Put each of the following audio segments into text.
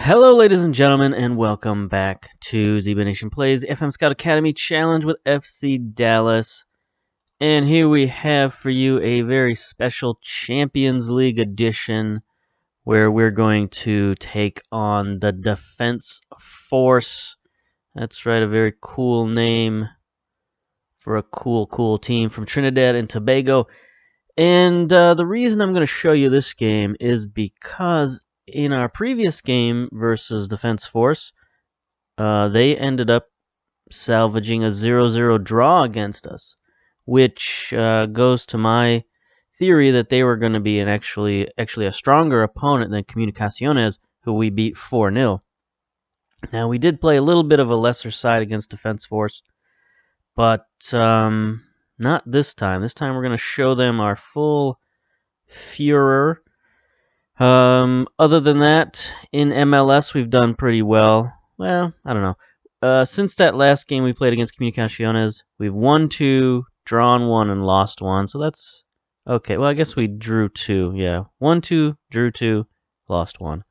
Hello, ladies and gentlemen, and welcome back to ZB Nation Plays FM Scout Academy Challenge with FC Dallas. And here we have for you a very special Champions League edition where we're going to take on the Defense Force. That's right, a very cool name for a cool team from Trinidad and Tobago. And the reason I'm going to show you this game is because in our previous game versus Defense Force, they ended up salvaging a 0-0 draw against us, which goes to my theory that they were going to be actually a stronger opponent than Comunicaciones, who we beat 4-0. Now, we did play a little bit of a lesser side against Defense Force, but not this time. This time we're going to show them our full furor. Other than that, in MLS, we've done pretty well. Well, I don't know. Since that last game we played against Comunicaciones, we've won 2, drawn 1, and lost 1. So that's okay. Well, I guess we drew 2. Yeah, 1-2, drew 2, lost 1.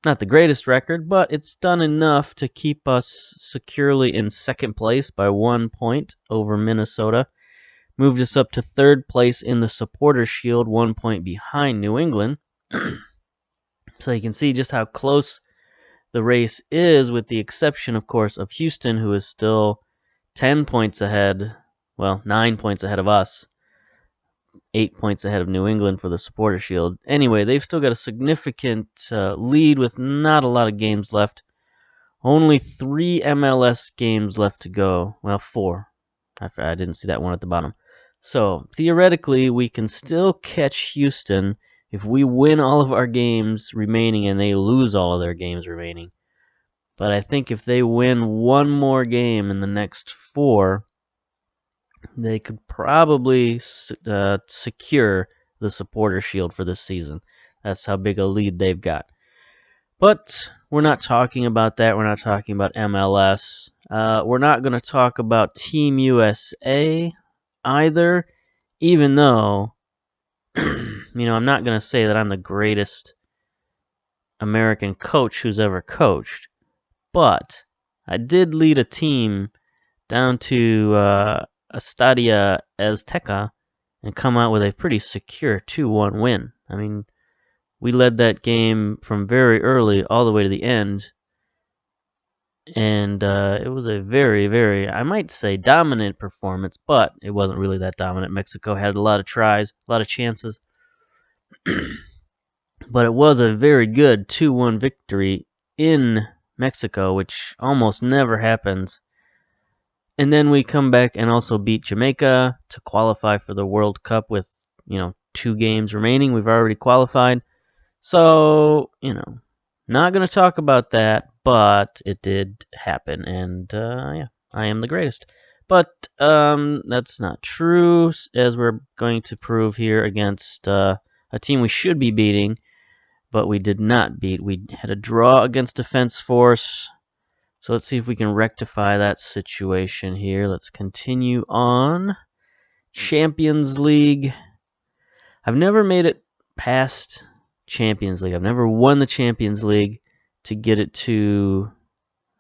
Not the greatest record, but it's done enough to keep us securely in second place by 1 point over Minnesota. Moved us up to third place in the Supporters' Shield, 1 point behind New England. So you can see just how close the race is, with the exception, of course, of Houston, who is still 10 points ahead, well, 9 points ahead of us, 8 points ahead of New England for the Supporters' Shield. Anyway, they've still got a significant lead with not a lot of games left. Only 3 MLS games left to go. Well, 4. I didn't see that one at the bottom. So, theoretically, we can still catch Houston if we win all of our games remaining and they lose all of their games remaining. But I think if they win one more game in the next 4, they could probably secure the Supporters' Shield for this season. That's how big a lead they've got. But we're not talking about that. We're not talking about MLS. We're not going to talk about Team USA either, even though I'm not going to say that I'm the greatest American coach who's ever coached, but I did lead a team down to Estadio Azteca and come out with a pretty secure 2-1 win. I mean, we led that game from very early all the way to the end, and it was a very, very, I might say, dominant performance, but it wasn't really that dominant. Mexico had a lot of tries, a lot of chances. But it was a very good 2-1 victory in Mexico, which almost never happens. And then we come back and also beat Jamaica to qualify for the World Cup with, 2 games remaining. We've already qualified. So, not going to talk about that, but it did happen. And, yeah, I am the greatest. But that's not true, as we're going to prove here against a team we should be beating, but we did not beat. We had a draw against Defense Force. So let's see if we can rectify that situation here. Let's continue on. Champions League. I've never made it past Champions League. I've never won the Champions League to get it to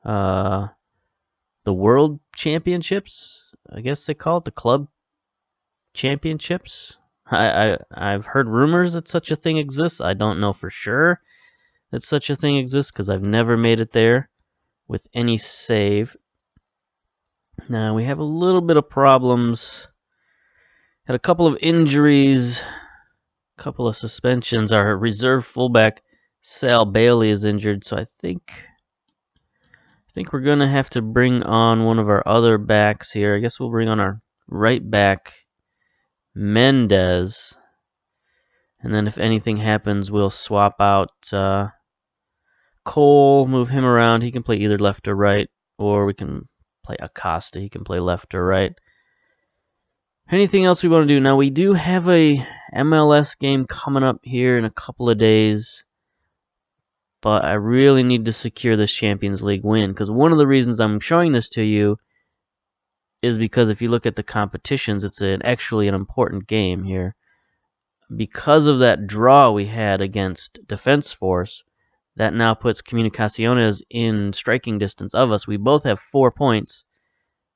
the World Championships. I guess they call it the Club Championships. I've heard rumors that such a thing exists. I don't know for sure that such a thing exists because I've never made it there with any save. Now, we have a little bit of problems. Had a couple of injuries, a couple of suspensions. Our reserve fullback, Sal Bailey, is injured, so I think we're going to have to bring on one of our other backs here. I guess we'll bring on our right back, Mendez. And then if anything happens, we'll swap out Cole, move him around. He can play either left or right, or we can play Acosta. He can play left or right. Anything else we want to do? Now, we do have a MLS game coming up here in a couple of days, but I really need to secure this Champions League win, because one of the reasons I'm showing this to you is because if you look at the competitions, it's actually an important game here. Because of that draw we had against Defense Force, That now puts Comunicaciones in striking distance of us. We both have 4 points.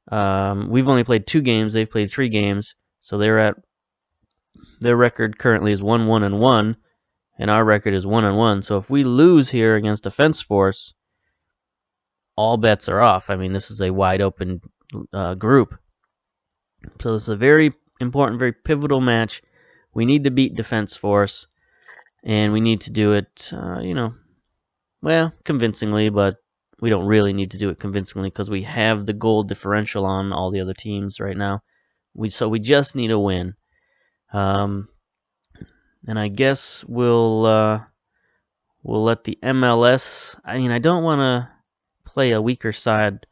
We've only played 2 games. They've played 3 games. So their record currently is 1-1-1, and our record is 1-1. So if we lose here against Defense Force, all bets are off. I mean, this is a wide open group. So this is a very important, very pivotal match. We need to beat Defense Force, and we need to do it, well, convincingly, but we don't really need to do it convincingly because we have the goal differential on all the other teams right now. So we just need a win. And I guess we'll let the MLS. I mean, I don't want to play a weaker side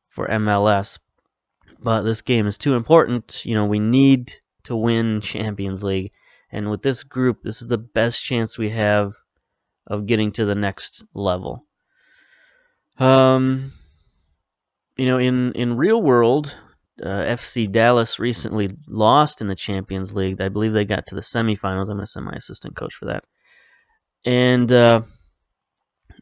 for MLS, but this game is too important. We need to win Champions League, and with this group, this is the best chance we have of getting to the next level. In real world, FC Dallas recently lost in the Champions League. I believe they got to the semifinals. I'm going to send my assistant coach for that. And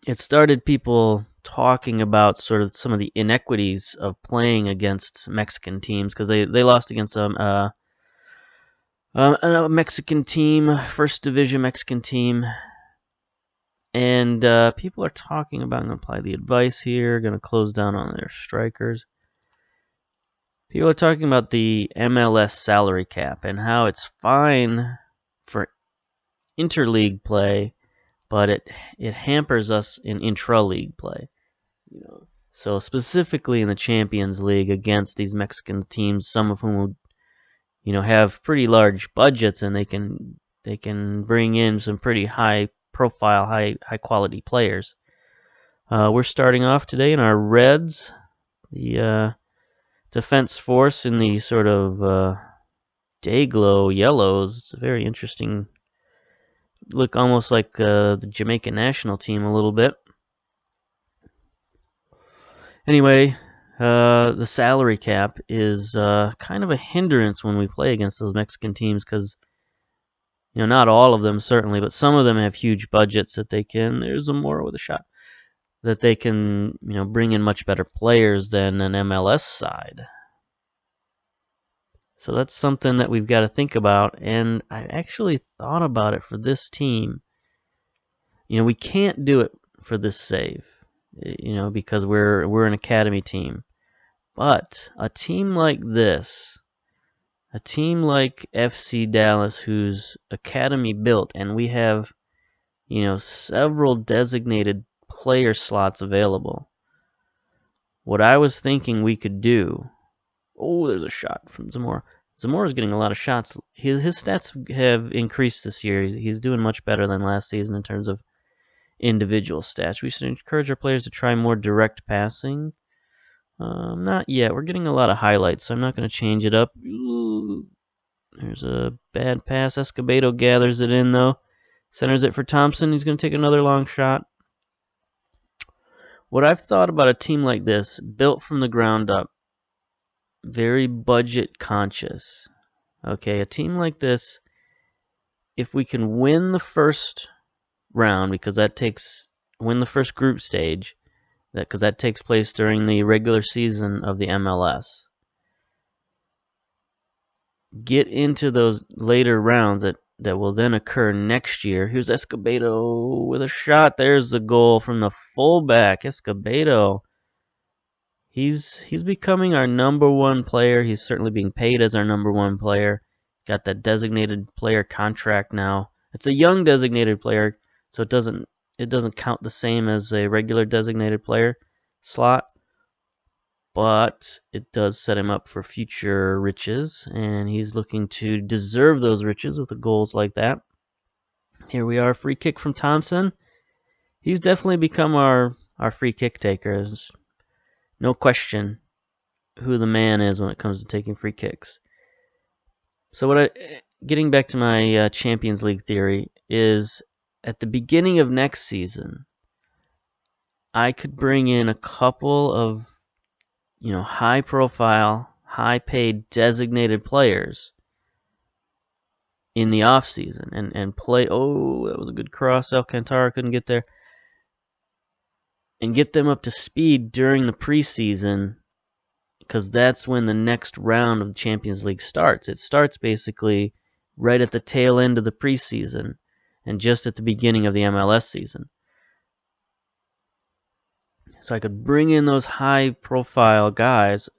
it started people talking about sort of some of the inequities of playing against Mexican teams, because they lost against a Mexican team, first division Mexican team. And people are talking about, I'm going to apply the advice here, going to close down on their strikers. People are talking about the MLS salary cap and how it's fine for interleague play, but it hampers us in intra-league play. So specifically in the Champions League against these Mexican teams, some of whom have pretty large budgets, and they can bring in some pretty high profile, high quality players. We're starting off today in our Reds, the Defense Force in the sort of day-glow yellows. It's a very interesting look, almost like the Jamaican national team a little bit. Anyway, the salary cap is kind of a hindrance when we play against those Mexican teams, because not all of them certainly, but some of them have huge budgets that they can. There's Zamora with a shot. That they can, bring in much better players than an MLS side. So that's something that we've got to think about, and I actually thought about it for this team. We can't do it for this save, because we're an academy team. But a team like this, a team like FC Dallas, who's academy built, and we have, several designated player slots available. What I was thinking we could do. Oh, there's a shot from Zamora. Zamora's getting a lot of shots. His stats have increased this year. He's doing much better than last season in terms of individual stats. We should encourage our players to try more direct passing. Not yet. We're getting a lot of highlights, so I'm not going to change it up. Ooh, there's a bad pass. Escobedo gathers it in, though. Centers it for Thompson. He's going to take another long shot. What I've thought about a team like this, built from the ground up, very budget conscious. Okay, a team like this, if we can win the first round, because win the first group stage, because that takes place during the regular season of the MLS. Get into those later rounds that will then occur next year. Here's Escobedo with a shot. There's the goal from the fullback, Escobedo. He's becoming our number one player. He's certainly being paid as our number one player. Got that designated player contract now. It's a young designated player, so it doesn't count the same as a regular designated player slot, but it does set him up for future riches, and he's looking to deserve those riches with the goals like that. Here we are, free kick from Thompson. He's definitely become our free kick taker. There's no question who the man is when it comes to taking free kicks. So getting back to my Champions League theory is, at the beginning of next season, I could bring in a couple of, high-profile, high-paid designated players in the off season and play. Oh, that was a good cross. Alcantara couldn't get there. and get them up to speed during the preseason, because that's when the next round of the Champions League starts. It starts basically right at the tail end of the preseason and just at the beginning of the MLS season. So I could bring in those high-profile guys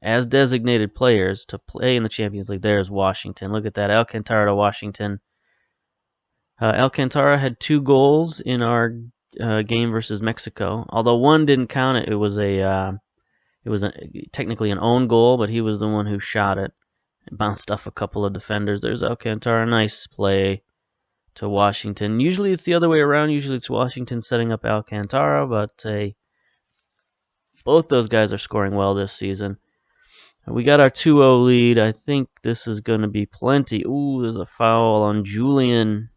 as designated players to play in the Champions League. There's Washington. Look at that. Alcantara to Washington. Alcantara had 2 goals in our game versus Mexico. Although one didn't count. It was technically an own goal, but he was the one who shot it. It bounced off a couple of defenders. There's Alcantara. Nice play to Washington. Usually it's the other way around. Usually it's Washington setting up Alcantara, but both those guys are scoring well this season. We got our 2-0 lead. I think this is going to be plenty. Ooh, there's a foul on Julian.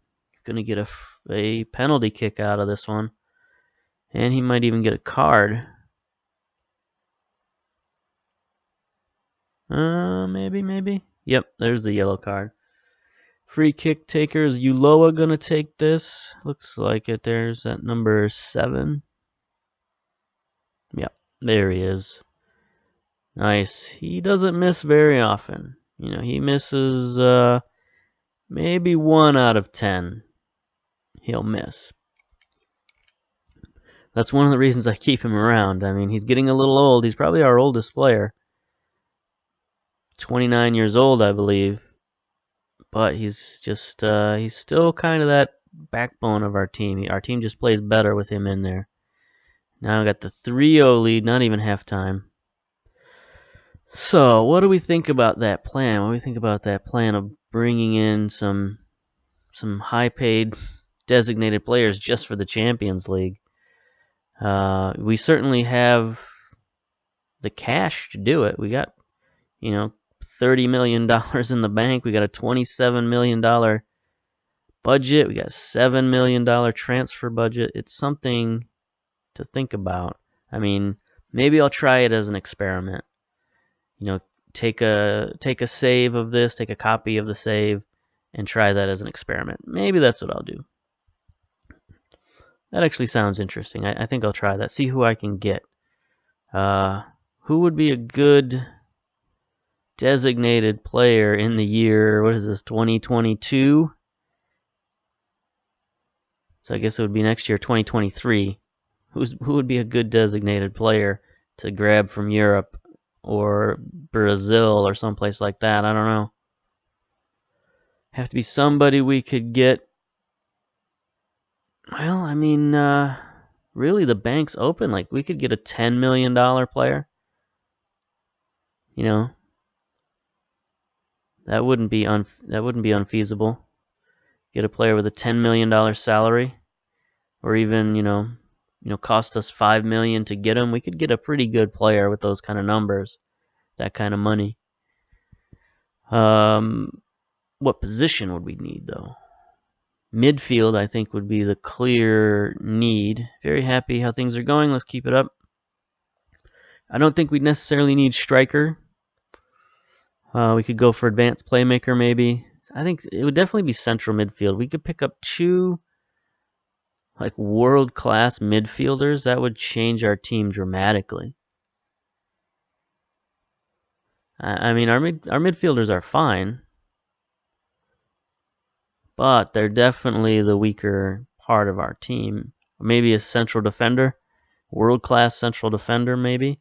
Going to get a penalty kick out of this one. And he might even get a card. Maybe. Yep, there's the yellow card. Free kick taker. Is Ulloa going to take this? Looks like it. There's that number 7. Yep, there he is. Nice. He doesn't miss very often. He misses maybe 1 out of 10. He'll miss. That's one of the reasons I keep him around. I mean, he's getting a little old. He's probably our oldest player. 29 years old, I believe. But he's just, he's still kind of that backbone of our team. Our team just plays better with him in there. Now I got the 3-0 lead, not even halftime. So, what do we think about that plan? What do we think about that plan of bringing in some high-paid designated players just for the Champions League? We certainly have the cash to do it. We got, $30 million in the bank. We got a $27 million budget. We got a $7 million transfer budget. It's something to think about. I mean, maybe I'll try it as an experiment. Take a save of this, take a copy of the save, and try that as an experiment. Maybe that's what I'll do. That actually sounds interesting. I think I'll try that. See who I can get. Who would be a good designated player in the year, 2022? So I guess it would be next year, 2023. Who would be a good designated player to grab from Europe or Brazil or someplace like that? I don't know. Have to be somebody we could get. Well, I mean, really the bank's open. Like, we could get a $10 million player. That wouldn't be unfeasible. Get a player with a $10 million salary, or even cost us $5 million to get him. We could get a pretty good player with those kind of numbers, that kind of money. What position would we need though? Midfield, I think, would be the clear need. Very happy how things are going. Let's keep it up. I don't think we necessarily need striker. We could go for advanced playmaker maybe. I think it would definitely be central midfield. We could pick up 2 world-class midfielders. That would change our team dramatically. I mean, our midfielders are fine, but they're definitely the weaker part of our team. Maybe a central defender, world-class central defender maybe.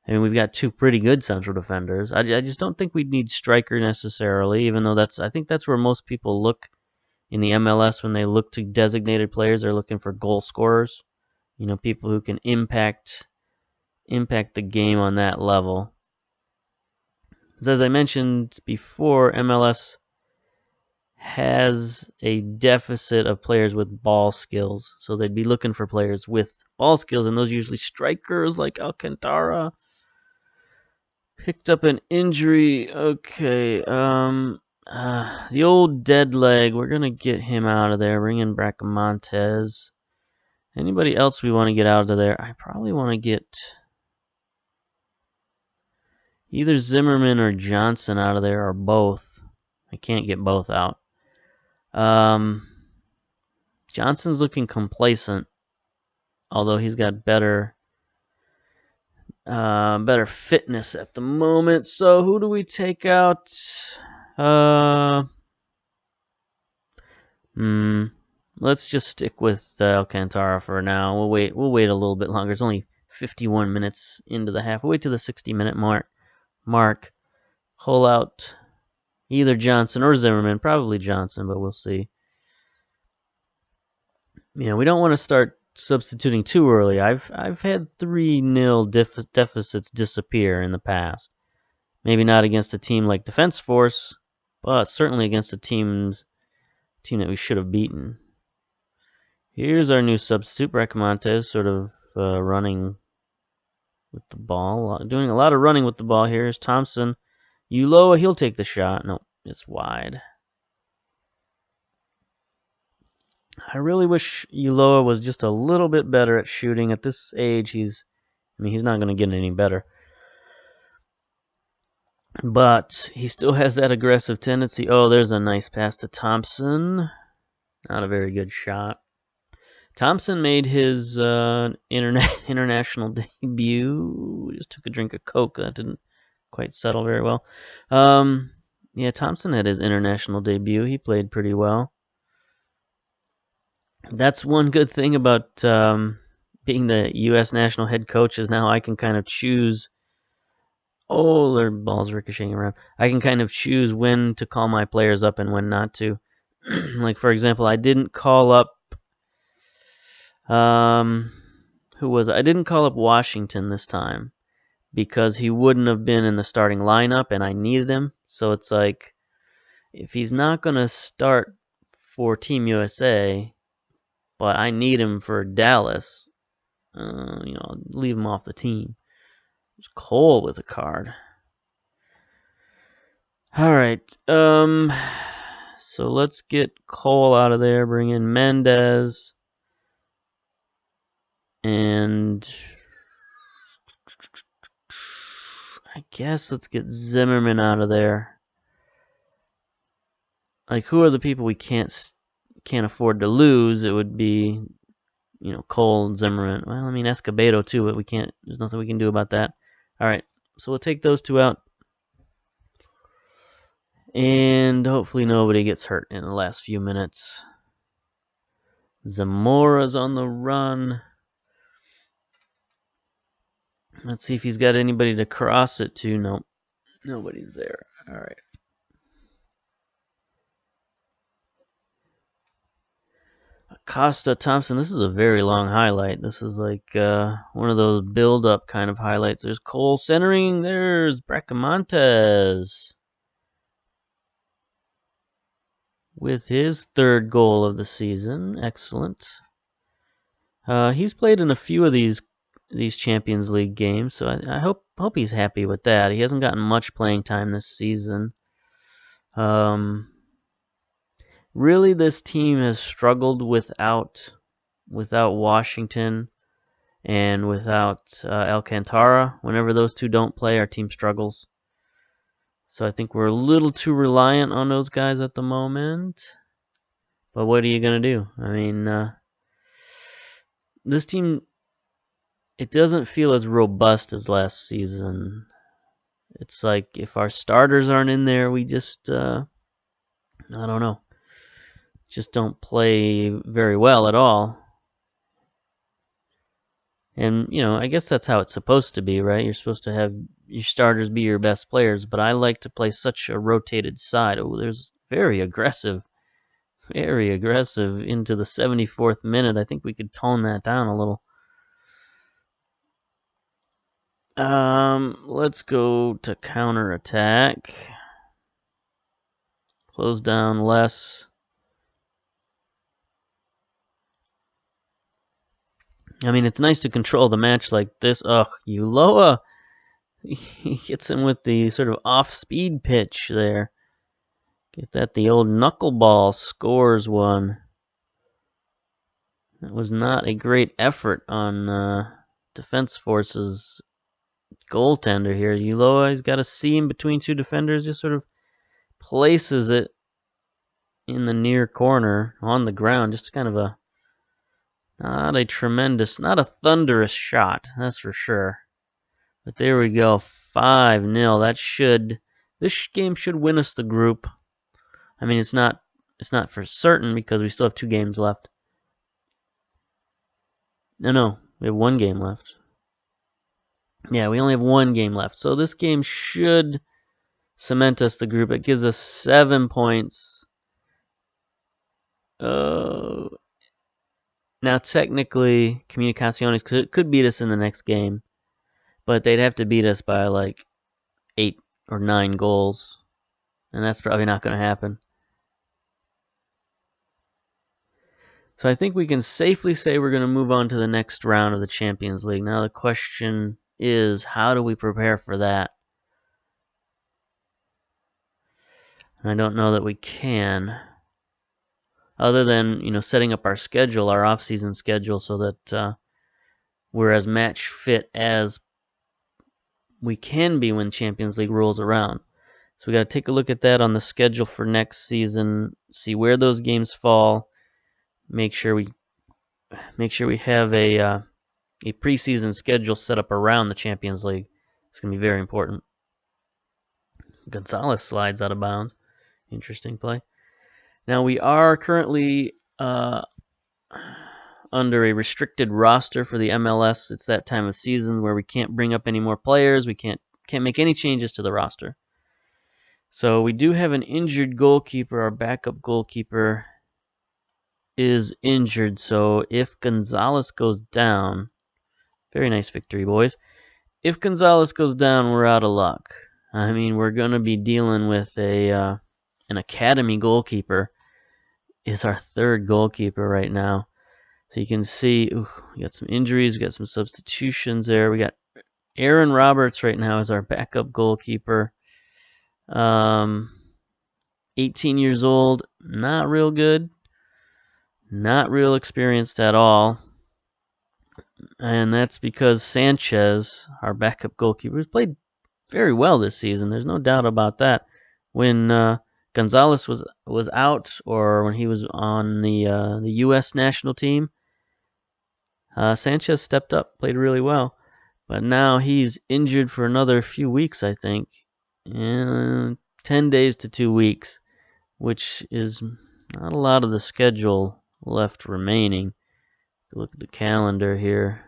I mean, we've got 2 pretty good central defenders. I just don't think we'd need striker necessarily, even though I think that's where most people look in the MLS when they look to designated players. They're looking for goal scorers, people who can impact the game on that level. As I mentioned before, MLS has a deficit of players with ball skills, so they'd be looking for players with ball skills, and those are usually strikers like Alcantara. Picked up an injury. Okay, the old dead leg, we're going to get him out of there. Bring in Bracamontes. Anybody else we want to get out of there? I probably want to get either Zimmerman or Johnson out of there, or both. I can't get both out. Johnson's looking complacent. although he's got better fitness at the moment. So who do we take out? Let's just stick with Alcantara for now. We'll wait a little bit longer. It's only 51 minutes into the half. We'll wait to the 60-minute mark. Pull out either Johnson or Zimmerman. Probably Johnson, but we'll see. You know, we don't want to start substituting too early. I've had 3-0 deficits disappear in the past. Maybe not against a team like Defense Force, but certainly against a team that we should have beaten. Here's our new substitute, Bracamontes, sort of running with the ball, doing a lot of running with the ball. Here's Thompson. Ulloa, he'll take the shot. No, it's wide. I really wish Ulloa was just a little bit better at shooting. At this age, he's not going to get any better. But he still has that aggressive tendency. Oh, there's a nice pass to Thompson. Not a very good shot. Thompson made his international debut. Just took a drink of Coke. That didn't quite settle very well. Yeah, Thompson had his international debut. He played pretty well. That's one good thing about being the U.S. national head coach is now I can kind of choose. Oh, their ball's ricocheting around. I can kind of choose when to call my players up and when not to. Like, for example, I didn't call up... who was it? I didn't call up Washington this time because he wouldn't have been in the starting lineup and I needed him. So it's like, if he's not going to start for Team USA, but I need him for Dallas, leave him off the team. It's Cole with a card. All right. So let's get Cole out of there. Bring in Mendez. And I guess let's get Zimmerman out of there. Like, who are the people we can't afford to lose? It would be, Cole and Zimmerman. Well, I mean Escobedo too, but we can't. There's nothing we can do about that. All right, so we'll take those two out, and hopefully nobody gets hurt in the last few minutes. Zamora's on the run. Let's see if he's got anybody to cross it to. Nope, nobody's there. All right. Acosta, Thompson, this is a very long highlight. This is like one of those build-up kind of highlights. There's Cole centering. There's Bracamontes with his third goal of the season. Excellent. He's played in a few of these Champions League games, so I hope he's happy with that. He hasn't gotten much playing time this season. Really, this team has struggled without Washington and without Alcantara. Whenever those two don't play, our team struggles. So I think we're a little too reliant on those guys at the moment. But what are you going to do? I mean, this team, it doesn't feel as robust as last season. It's like if our starters aren't in there, we just, I don't know. Just don't play very well at all. And, I guess that's how it's supposed to be, right? You're supposed to have your starters be your best players, but I like to play such a rotated side. Oh, there's very aggressive into the 74th minute. I think we could tone that down a little. Let's go to counterattack. Close down less. I mean, it's nice to control the match like this. Ugh, Ulloa, he hits him with the sort of off-speed pitch there. Get that, the old knuckleball, scores one. That was not a great effort on Defense Force's goaltender here. Ulloa, he's got a seam between two defenders, just sort of places it in the near corner on the ground. Just kind of a Not a thunderous shot, that's for sure. But there we go, 5-0. This game should win us the group. I mean, it's not for certain because we still have 2 games left. No, we have 1 game left. Yeah, we only have 1 game left. So this game should cement us the group. It gives us 7 points. Now, technically, Comunicaciones could beat us in the next game, but they'd have to beat us by like 8 or 9 goals, and that's probably not going to happen. So I think we can safely say we're going to move on to the next round of the Champions League. Now the question is, how do we prepare for that? I don't know that we can, other than, setting up our schedule, our off-season schedule, so that we're as match fit as we can be when Champions League rolls around. So we got to take a look at that on the schedule for next season, see where those games fall, make sure we have a preseason schedule set up around the Champions League. It's going to be very important. Gonzalez slides out of bounds. Interesting play. Now we are currently under a restricted roster for the MLS. It's that time of season where we can't bring up any more players. We can't make any changes to the roster. So we do have an injured goalkeeper. Our backup goalkeeper is injured. So if Gonzalez goes down, very nice victory, boys. If Gonzalez goes down, we're out of luck. I mean, we're going to be dealing with an academy goalkeeper. Is our 3rd goalkeeper right now. So you can see, we got some injuries, we got some substitutions there. We got Aaron Roberts right now as our backup goalkeeper. 18 years old, not real good, not real experienced at all. And that's because Sanchez, our backup goalkeeper, has played very well this season. There's no doubt about that. When Gonzalez was out, or when he was on the U.S. national team, Sanchez stepped up, played really well. But now he's injured for another few weeks, I think. 10 days to 2 weeks, which is not a lot of the schedule left remaining. Look at the calendar here.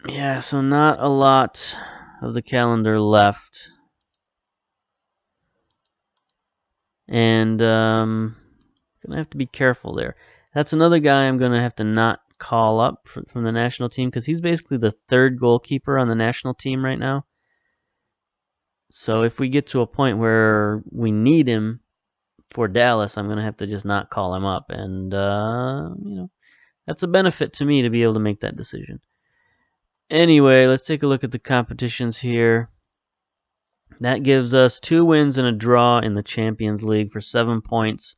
Yeah, so not a lot of the calendar left. And gonna have to be careful there. That's another guy I'm gonna have to not call up from the national team, because he's basically the 3rd goalkeeper on the national team right now. So if we get to a point where we need him for Dallas, I'm gonna have to just not call him up, and that's a benefit to me to be able to make that decision. Anyway, let's take a look at the competitions here. That gives us 2 wins and a draw in the Champions League for 7 points.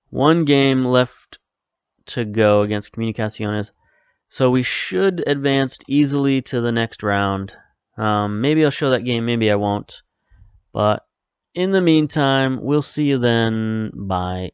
1 game left to go against Comunicaciones. So we should advance easily to the next round. Maybe I'll show that game, maybe I won't. But in the meantime, we'll see you then. Bye.